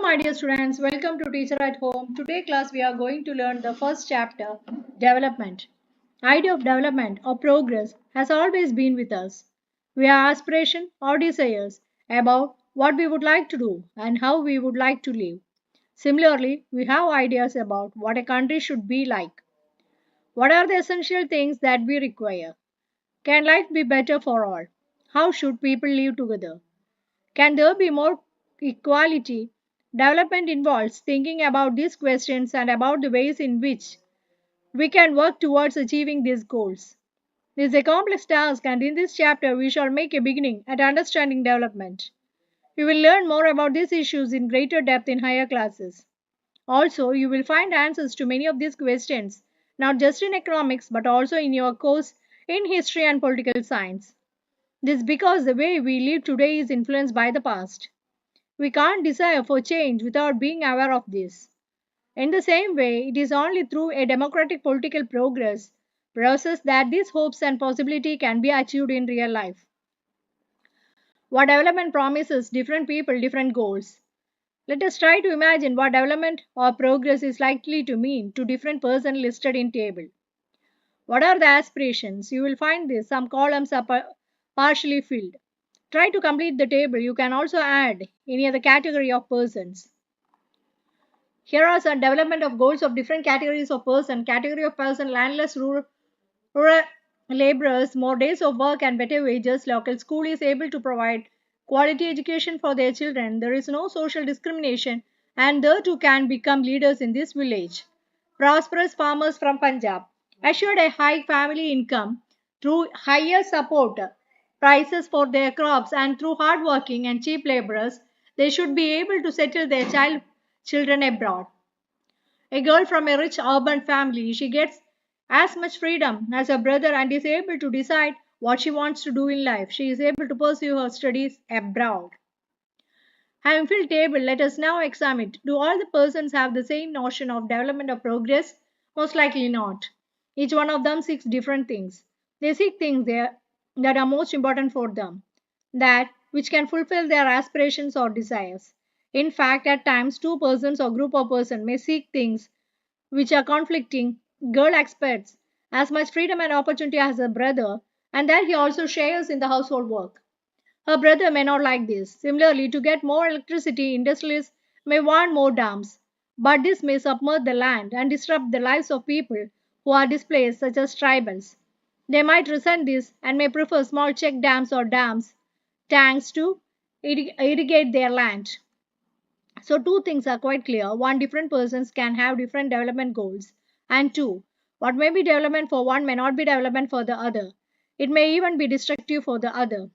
my dear students, welcome to Teacher at Home. Today class we are going to learn the first chapter, development. Idea of development or progress has always been with us. We have aspiration or desires about what we would like to do and how we would like to live. Similarly, we have ideas about what a country should be like. What are the essential things that we require? Can life be better for all? How should people live together? Can there be more equality? Development involves thinking about these questions and about the ways in which we can work towards achieving these goals. This is a complex task, and in this chapter, we shall make a beginning at understanding development. You will learn more about these issues in greater depth in higher classes. Also, you will find answers to many of these questions, not just in economics but also in your course in history and political science. This is because the way we live today is influenced by the past. We can't desire for change without being aware of this. In the same way, it is only through a democratic political progress process that these hopes and possibility can be achieved in real life. What development promises different people different goals. Let us try to imagine what development or progress is likely to mean to different persons listed in table. What are the aspirations? You will find this. Some columns are partially filled. Try to complete the table. You can also add any other category of persons. Here are some development of goals of different categories of person. Category of person, landless, rural laborers, more days of work and better wages. Local school is able to provide quality education for their children. There is no social discrimination and the two can become leaders in this village. Prosperous farmers from Punjab assured a high family income through higher support prices for their crops and through hard working and cheap laborers. They should be able to settle their children abroad. A girl from a rich urban family, she gets as much freedom as her brother and is able to decide what she wants to do in life. She is able to pursue her studies abroad. Having filled table, let us now examine. Do all the persons have the same notion of development or progress? Most likely not. Each one of them seeks different things. They seek things that are most important for them, that which can fulfill their aspirations or desires. In fact, at times, two persons or group of persons may seek things which are conflicting. Girl expects as much freedom and opportunity as her brother, and that he also shares in the household work. Her brother may not like this. Similarly, to get more electricity, industrialists may want more dams, but this may submerge the land and disrupt the lives of people who are displaced, such as tribals. They might resent this and may prefer small check dams or tanks to irrigate their land. So, two things are quite clear. One, different persons can have different development goals. And two, what may be development for one may not be development for the other. It may even be destructive for the other.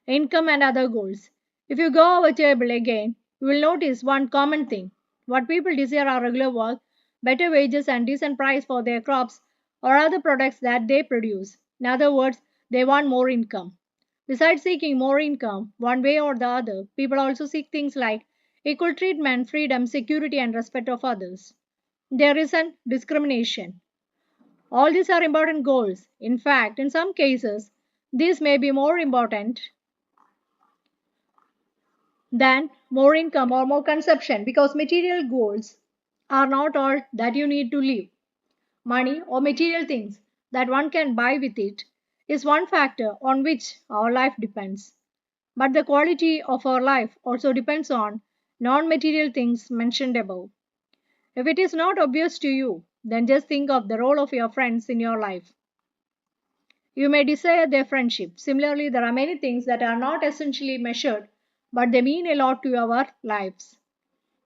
Income and other goals. If you go over table again, you will notice one common thing. What people desire are regular work, better wages, and decent price for their crops or other products that they produce. In other words, they want more income. Besides seeking more income, one way or the other, people also seek things like equal treatment, freedom, security, and respect of others. There isn't discrimination. All these are important goals. In fact, in some cases, these may be more important than more income or more consumption because material goals are not all that you need to live. Money or material things that one can buy with it is one factor on which our life depends. But the quality of our life also depends on non material things mentioned above. If it is not obvious to you, then just think of the role of your friends in your life. You may desire their friendship. Similarly, there are many things that are not essentially measured, but they mean a lot to our lives.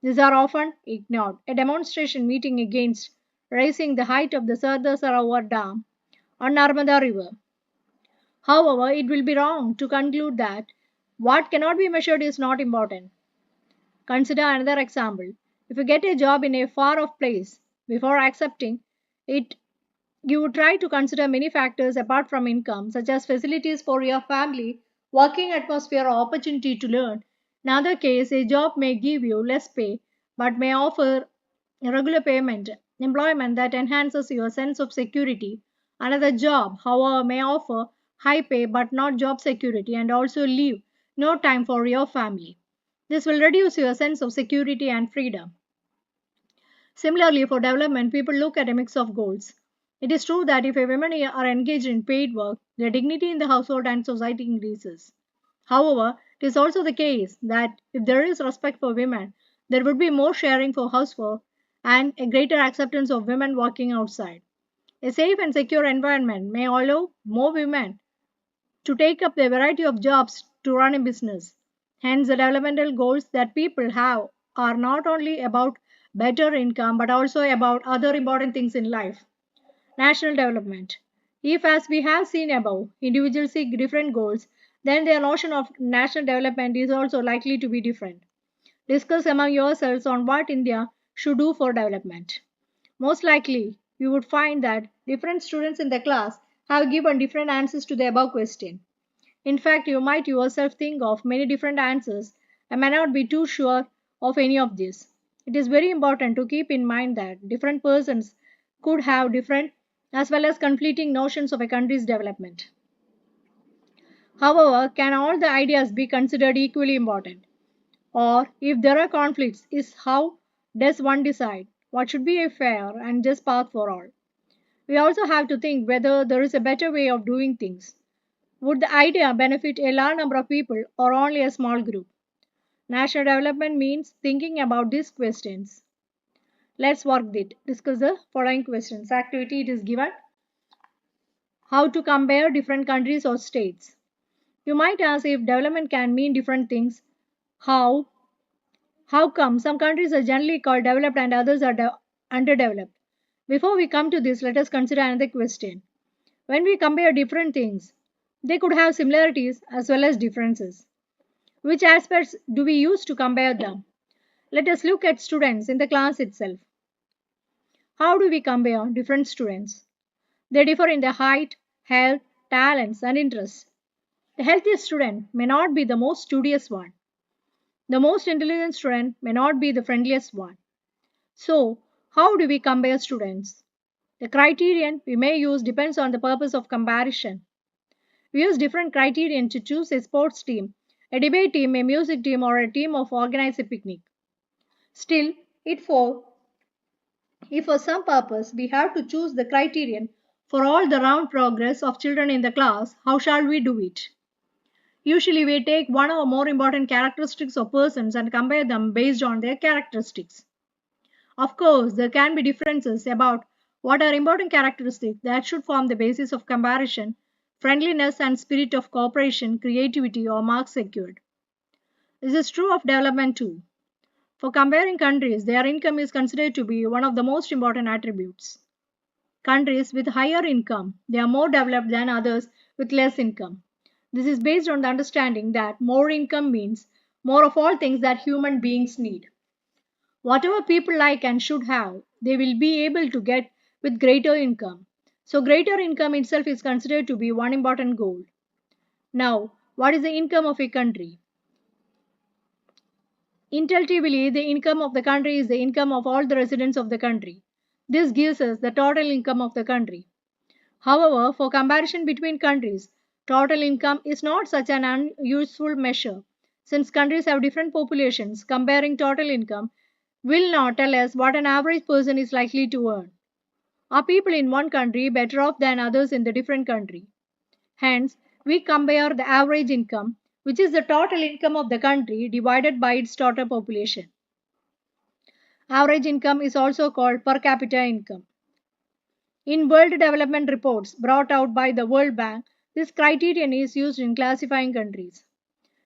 These are often ignored. A demonstration meeting against raising the height of the Sardar Sarovar Dam on Narmada River. However, it will be wrong to conclude that what cannot be measured is not important. Consider another example. If you get a job in a far off place, before accepting it, you would try to consider many factors apart from income, such as facilities for your family, working atmosphere, or opportunity to learn. In other case, a job may give you less pay but may offer regular employment that enhances your sense of security. Another job, however, may offer high pay but not job security and also leave no time for your family. This will reduce your sense of security and freedom. Similarly, for development, people look at a mix of goals. It is true that if a women are engaged in paid work, their dignity in the household and society increases. However, it is also the case that if there is respect for women, there would be more sharing for housework and a greater acceptance of women working outside. A safe and secure environment may allow more women to take up a variety of jobs to run a business. Hence, the developmental goals that people have are not only about better income but also about other important things in life. National development. If, as we have seen above, individuals seek different goals, then their notion of national development is also likely to be different. Discuss among yourselves on what India should do for development. Most likely, you would find that different students in the class have given different answers to the above question. In fact, you might yourself think of many different answers and may not be too sure of any of this. It is very important to keep in mind that different persons could have different as well as conflicting notions of a country's development. However, can all the ideas be considered equally important? Or, if there are conflicts, is how does one decide what should be a fair and just path for all? We also have to think whether there is a better way of doing things. Would the idea benefit a large number of people or only a small group? National development means thinking about these questions. Let's work it. Discuss the following questions. Activity it is given. How to compare different countries or states. You might ask if development can mean different things. How? How come some countries are generally called developed and others are underdeveloped? Before we come to this, let us consider another question. When we compare different things, they could have similarities as well as differences. Which aspects do we use to compare them? Let us look at students in the class itself. How do we compare different students? They differ in their height, health, talents, and interests. The healthiest student may not be the most studious one. The most intelligent student may not be the friendliest one. So, how do we compare students? The criterion we may use depends on the purpose of comparison. We use different criterion to choose a sports team, a debate team, a music team, or a team of organize a picnic. Still, it for if for some purpose we have to choose the criterion for all the round progress of children in the class, how shall we do it? Usually we take one or more important characteristics of persons and compare them based on their characteristics. Of course, there can be differences about what are important characteristics that should form the basis of comparison, friendliness and spirit of cooperation, creativity or marks secured. This is true of development too. For comparing countries, their income is considered to be one of the most important attributes. Countries with higher income, they are more developed than others with less income. This is based on the understanding that more income means more of all things that human beings need. Whatever people like and should have, they will be able to get with greater income. So, greater income itself is considered to be one important goal. Now, what is the income of a country? Intuitively, the income of the country is the income of all the residents of the country. This gives us the total income of the country. However, for comparison between countries, total income is not such an unuseful measure. Since countries have different populations, comparing total income will not tell us what an average person is likely to earn. Are people in one country better off than others in the different country? Hence, we compare the average income, which is the total income of the country divided by its total population. Average income is also called per capita income. In World Development Reports brought out by the World Bank, this criterion is used in classifying countries.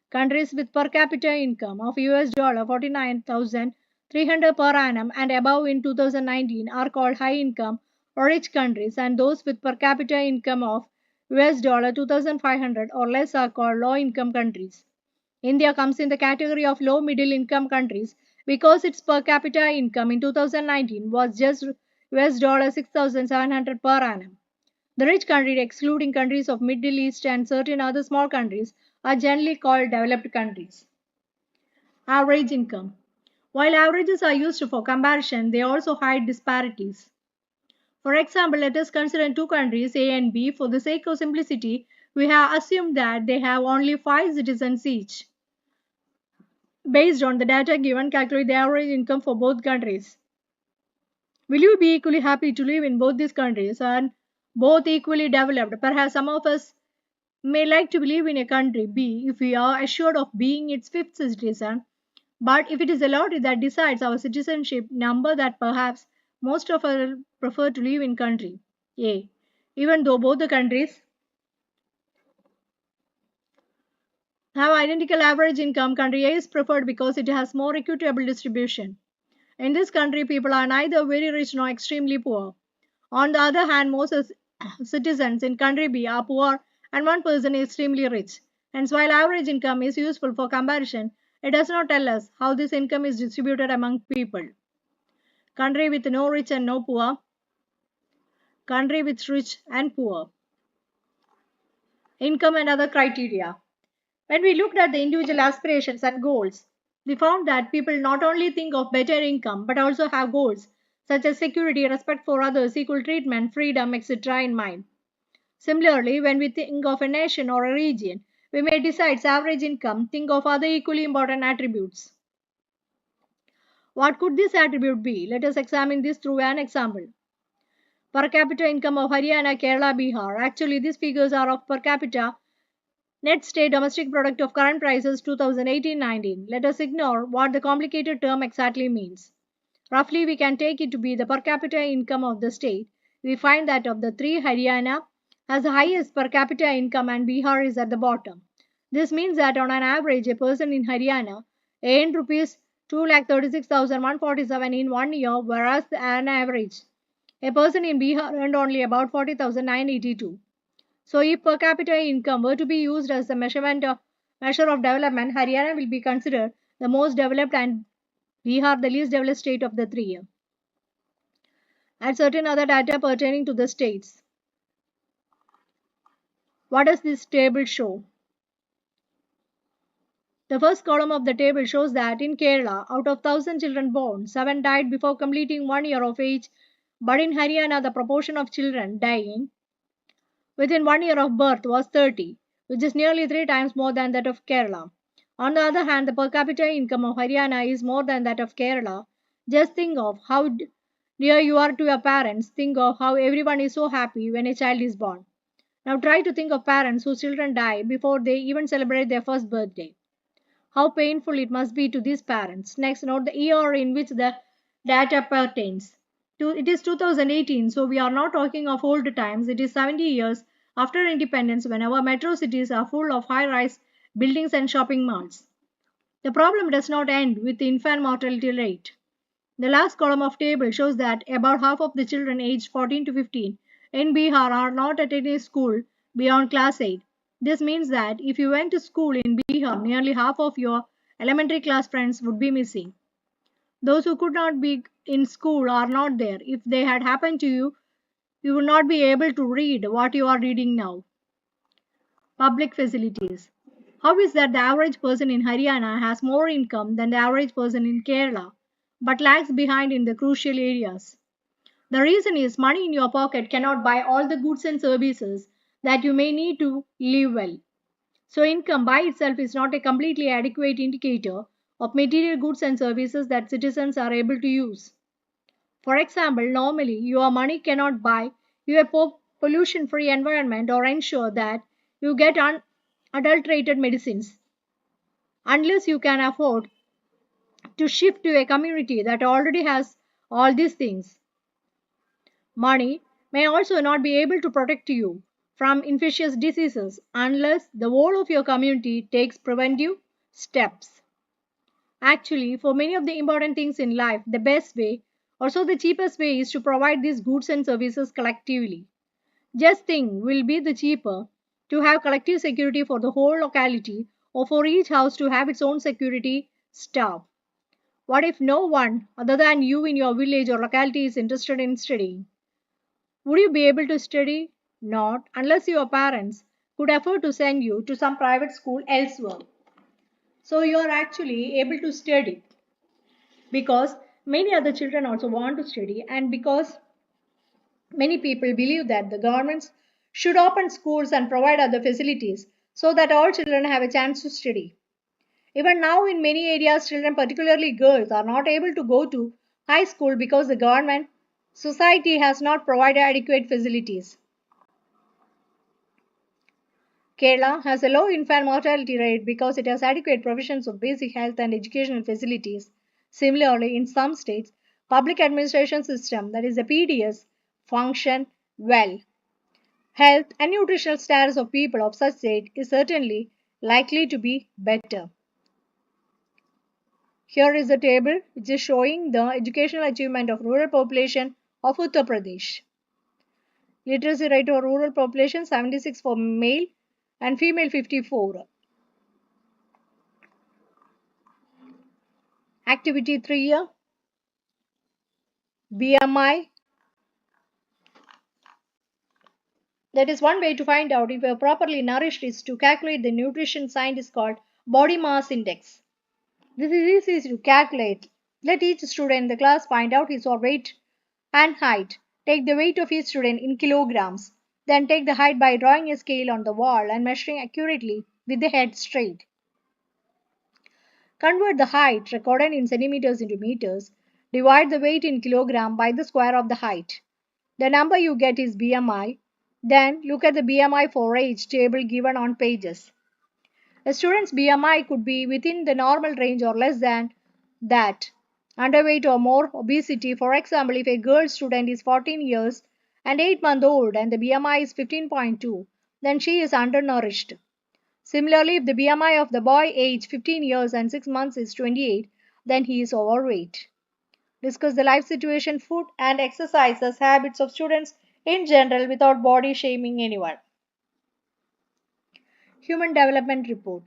Countries with per capita income of US 49,300 per annum and above in 2019 are called high income or rich countries, and those with per capita income of US 2,500 or less are called low income countries. India comes in the category of low middle income countries because its per capita income in 2019 was just US 6,700 per annum. The rich countries, excluding countries of Middle East and certain other small countries, are generally called developed countries. Average income. While averages are used for comparison, they also hide disparities. For example, let us consider two countries A and B. For the sake of simplicity, we have assumed that they have only 5 citizens each. Based on the data given, calculate the average income for both countries. Will you be equally happy to live in both these countries and both equally developed? Perhaps some of us may like to live in a country B if we are assured of being its fifth citizen, but if it is a lottery that decides our citizenship number, that perhaps most of us prefer to live in country A. Even though both the countries have identical average income, country A is preferred because it has more equitable distribution. In this country, people are neither very rich nor extremely poor. On the other hand, most citizens in country B are poor and one person is extremely rich. Hence, while average income is useful for comparison, it does not tell us how this income is distributed among people. Country with no rich and no poor, country with rich and poor. Income and other criteria. When we looked at the individual aspirations and goals, we found that people not only think of better income but also have goals such as security, respect for others, equal treatment, freedom, etc. in mind. Similarly, when we think of a nation or a region, we may decide average income, think of other equally important attributes. What could this attribute be? Let us examine this through an example. Per capita income of Haryana, Kerala, Bihar. Actually, these figures are of per capita net state domestic product of current prices 2018-19. Let us ignore what the complicated term exactly means. Roughly, we can take it to be the per capita income of the state. We find that of the three, Haryana has the highest per capita income and Bihar is at the bottom. This means that on an average, a person in Haryana earned rupees 2,36,147 in 1 year, whereas on average, a person in Bihar earned only about 40,982. So, if per capita income were to be used as a measure of development, Haryana will be considered the most developed and Bihar the least developed state of the three. And certain other data pertaining to the states. What does this table show? The first column of the table shows that in Kerala, out of 1,000 children born, 7 died before completing 1 year of age, but in Haryana, the proportion of children dying within 1 year of birth was 30, which is nearly 3 times more than that of Kerala. On the other hand, the per capita income of Haryana is more than that of Kerala. Just think of how dear you are to your parents. Think of how everyone is so happy when a child is born. Now try to think of parents whose children die before they even celebrate their first birthday. How painful it must be to these parents. Next, note the year in which the data pertains. It is 2018, so we are not talking of old times. It is 70 years after independence when our metro cities are full of high rise buildings and shopping malls. The problem does not end with the infant mortality rate. The last column of table shows that about half of the children aged 14 to 15 in Bihar are not attending school beyond class 8. This means that if you went to school in Bihar, nearly half of your elementary class friends would be missing. Those who could not be in school are not there. If they had happened to you, you would not be able to read what you are reading now. Public facilities. How is that the average person in Haryana has more income than the average person in Kerala, but lags behind in the crucial areas? The reason is money in your pocket cannot buy all the goods and services that you may need to live well. So, income by itself is not a completely adequate indicator of material goods and services that citizens are able to use. For example, normally your money cannot buy you a pollution free environment or ensure that you get unadulterated medicines unless you can afford to shift to a community that already has all these things. Money may also not be able to protect you from infectious diseases unless the whole of your community takes preventive steps. Actually, for many of the important things in life, the best way, also the cheapest way, is to provide these goods and services collectively. Just think, will be the cheaper to have collective security for the whole locality or for each house to have its own security staff? What if no one other than you in your village or locality is interested in studying? Would you be able to study? Not unless your parents could afford to send you to some private school elsewhere. So you are actually able to study because many other children also want to study and because many people believe that the governments should open schools and provide other facilities so that all children have a chance to study. Even now, in many areas, children, particularly girls, are not able to go to high school because the government society has not provided adequate facilities. Kerala has a low infant mortality rate because it has adequate provisions of basic health and educational facilities. Similarly, in some states, public administration system, that is the PDS, function well. Health and nutritional status of people of such state is certainly likely to be better. Here is a table which is showing the educational achievement of rural population of Uttar Pradesh. Literacy rate of rural population 76 for male and female 54. Activity 3, BMI. That is one way to find out if you are properly nourished is to calculate the nutrition scientist called body mass index. This is easy to calculate. Let each student in the class find out his or weight and height. Take the weight of each student in kilograms. Then take the height by drawing a scale on the wall and measuring accurately with the head straight. Convert the height recorded in centimeters into meters. Divide the weight in kilogram by the square of the height. The number you get is BMI. Then look at the BMI for age table given on pages. A student's BMI could be within the normal range or less than that. Underweight or more obesity, for example, if a girl student is 14 years and 8 months old and the BMI is 15.2, then she is undernourished. Similarly, if the BMI of the boy aged 15 years and 6 months is 28, then he is overweight. Discuss the life situation, food and exercises habits of students in general without body shaming anyone. Human Development Report.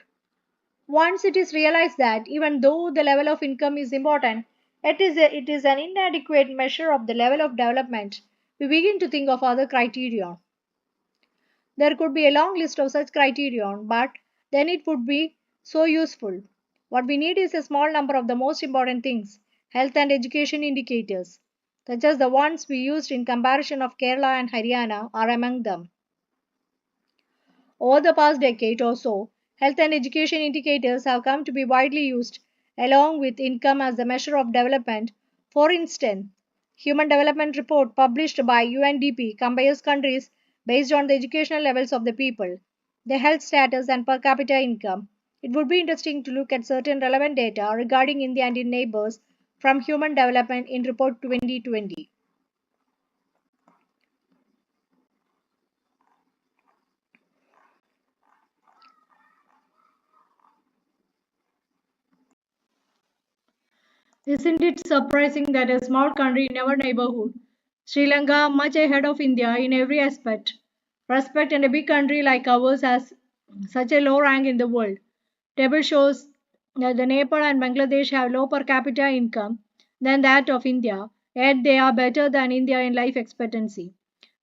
Once it is realized that even though the level of income is important, it is an inadequate measure of the level of development, we begin to think of other criteria. There could be a long list of such criterion, but then it would be so useful. What we need is a small number of the most important things, health and education indicators, such as the ones we used in comparison of Kerala and Haryana are among them. Over the past decade or so, health and education indicators have come to be widely used along with income as a measure of development. For instance, Human Development Report published by UNDP compares countries based on the educational levels of the people, their health status and per capita income. It would be interesting to look at certain relevant data regarding India and its neighbors from Human Development in Report 2020. Isn't it surprising that a small country in our neighborhood, Sri Lanka, much ahead of India in every aspect, respect, and a big country like ours has such a low rank in the world? Table shows that the Nepal and Bangladesh have low per capita income than that of India, yet they are better than India in life expectancy.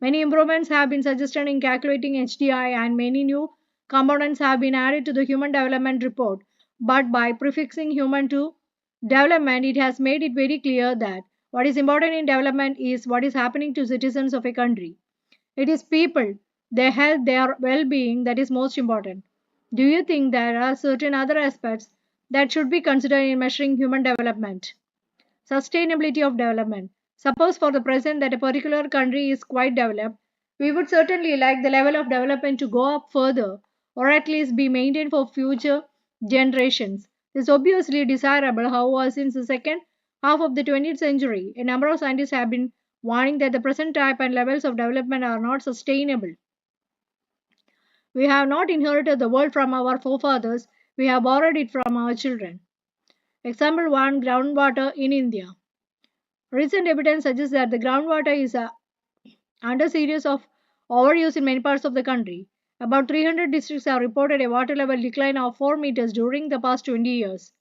Many improvements have been suggested in calculating HDI and many new components have been added to the Human Development Report. But by prefixing human to development, it has made it very clear that what is important in development is what is happening to citizens of a country. It is people, their health, their well being that is most important. Do you think there are certain other aspects that should be considered in measuring human development? Sustainability of development. Suppose for the present that a particular country is quite developed, we would certainly like the level of development to go up further or at least be maintained for future generations. This is obviously desirable, however, since the second half of the 20th century, a number of scientists have been warning that the present type and levels of development are not sustainable. We have not inherited the world from our forefathers, we have borrowed it from our children. Example 1, groundwater in India. Recent evidence suggests that the groundwater is under serious of overuse in many parts of the country. About 300 districts have reported a water level decline of 4 meters during the past 20 years.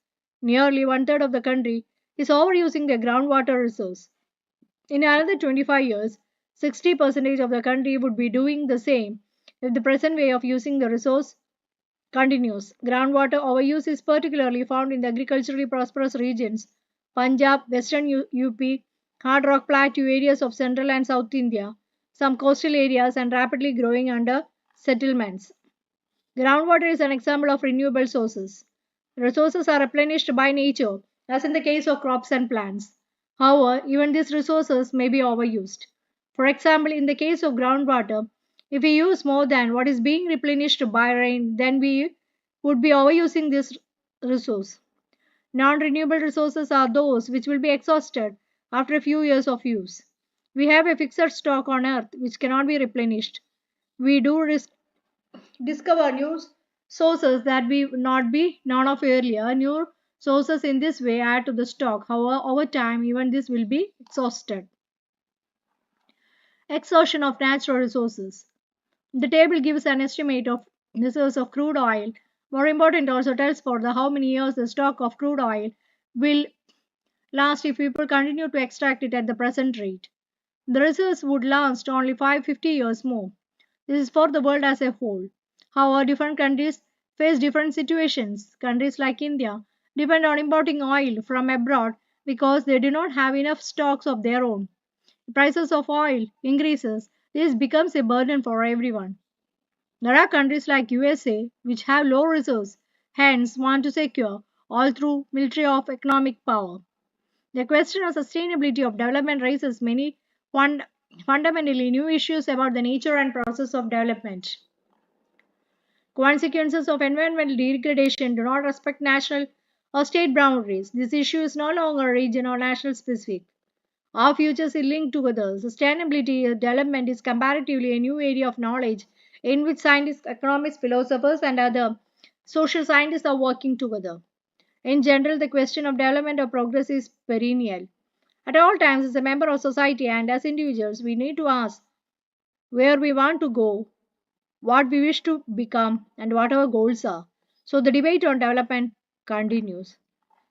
Nearly one third of the country is overusing their groundwater resource. In another 25 years, 60% of the country would be doing the same if the present way of using the resource continues. Groundwater overuse is particularly found in the agriculturally prosperous regions Punjab, Western UP, hard rock plateau areas of central and south India, some coastal areas, and rapidly growing under settlements. Groundwater is an example of renewable sources. Resources are replenished by nature, as in the case of crops and plants. However, even these resources may be overused. For example, in the case of groundwater, if we use more than what is being replenished by rain, then we would be overusing this resource. Non renewable resources are those which will be exhausted after a few years of use. We have a fixed stock on earth which cannot be replenished. We do discover new sources that we not be known of earlier. New sources in this way add to the stock. However, over time, even this will be exhausted. Exhaustion of natural resources. The table gives an estimate of reserves of crude oil. More important, also tells for the how many years the stock of crude oil will last if people continue to extract it at the present rate. The reserves would last only 550 years more. This is for the world as a whole. However, different countries face different situations. Countries like India depend on importing oil from abroad because they do not have enough stocks of their own. Prices of oil increases. This becomes a burden for everyone. There are countries like USA which have low reserves, hence want to secure oil through military of economic power. The question of sustainability of development raises many fund- fundamentally new issues about the nature and process of development. Consequences of environmental degradation do not respect national or state boundaries. This issue is no longer regional or national specific. Our futures are linked together. Sustainability development is comparatively a new area of knowledge in which scientists, economists, philosophers, and other social scientists are working together. In general, the question of development or progress is perennial. At all times, as a member of society and as individuals, we need to ask where we want to go, what we wish to become, and what our goals are. So the debate on development continues.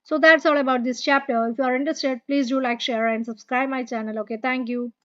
So that's all about this chapter. If you are interested, please do like, share, and subscribe my channel. Okay, thank you.